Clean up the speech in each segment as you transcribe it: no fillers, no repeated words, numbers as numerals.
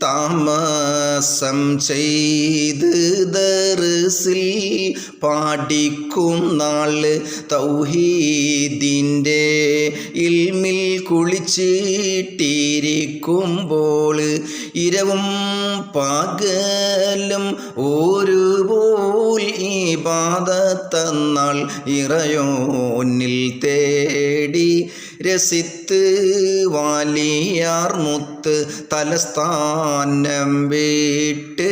താമസം ചെയ്ത് ദർസിൽ പാടിക്കും നാള് തൗഹീദിൻ്റെ ഇൽമിൽ കുളിച്ചിട്ടിരിക്കുമ്പോൾ ഇരവും പകലും ഒരുപോൽ ഇബാദത്തെന്നാൾ ഇറയോനിൽ തേടി രസിത്ത് വാലിയാർ മുത്ത് തലസ്ഥാനം വിട്ട്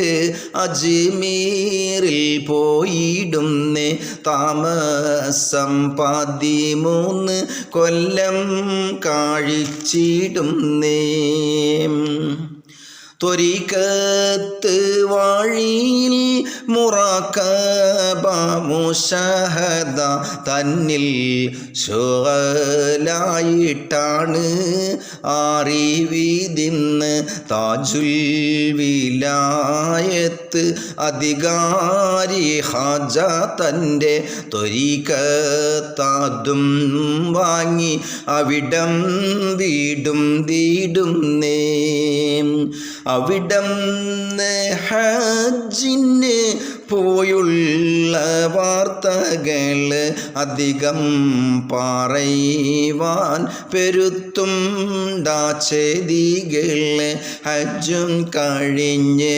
അജ്മീറിൽ പോയിടുന്നേ താമസം 13 കൊല്ലം കാഴിച്ചിടുന്നേ ത്വരീഖത്ത് വഴിയിൽ മുറാഖബ മുശാഹദ തന്നിൽ ശുഗലായിട്ടാണ് അറിവിതിന്ന് താജുൽ വിലായത്ത് അധികാരി ഹാജ തൻ്റെ ത്വരീഖത്താതും വാങ്ങി അവിടം വീടുന്നേ അവിടം ഹജ്ജിന് പോയുള്ള വാർത്തകൾ അധികം പറയുവാൻ പെരുത്തും ഡാചെതികൾ ഹജ്ജും കഴിഞ്ഞ്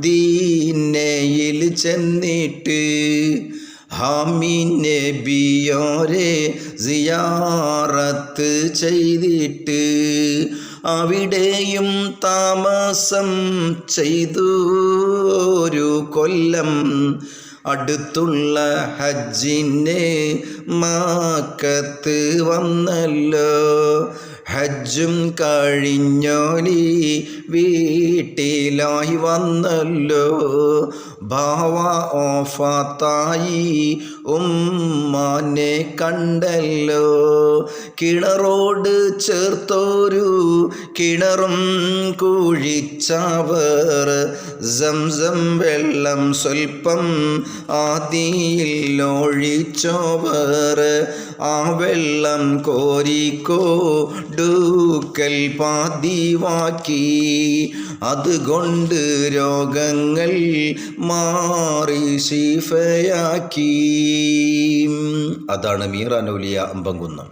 മദീനയിൽ ചെന്നിട്ട് ഹാമീൻ നബിയോരെ സിയാറത്ത് ചെയ്തിട്ട് അവിടെയും താമസം ചെയ്തു 1 കൊല്ലം അടുത്തുള്ള ഹജ്ജിന് മക്കത്ത് വന്നല്ലോ ഹജ്ജും കഴിഞ്ഞോലി വീട്ടിലായി വന്നല്ലോ ഭാവ ഓഫാത്തായി ഉമ്മാനെ കണ്ടല്ലോ കിണറോട് ചേർത്തൊരു കിണറും കുഴിച്ചവർ സംസം വെള്ളം സ്വൽപ്പം ആദിയിൽ ഒഴിച്ചവർ ആ വെള്ളം കോരിക്കോടുക്കൽ പതിവാക്കി അതുകൊണ്ട് രോഗങ്ങൾ മാറി ശിഫയാക്കി. അതാണ് മീറാനൗലിയ അമ്പംകുന്നം.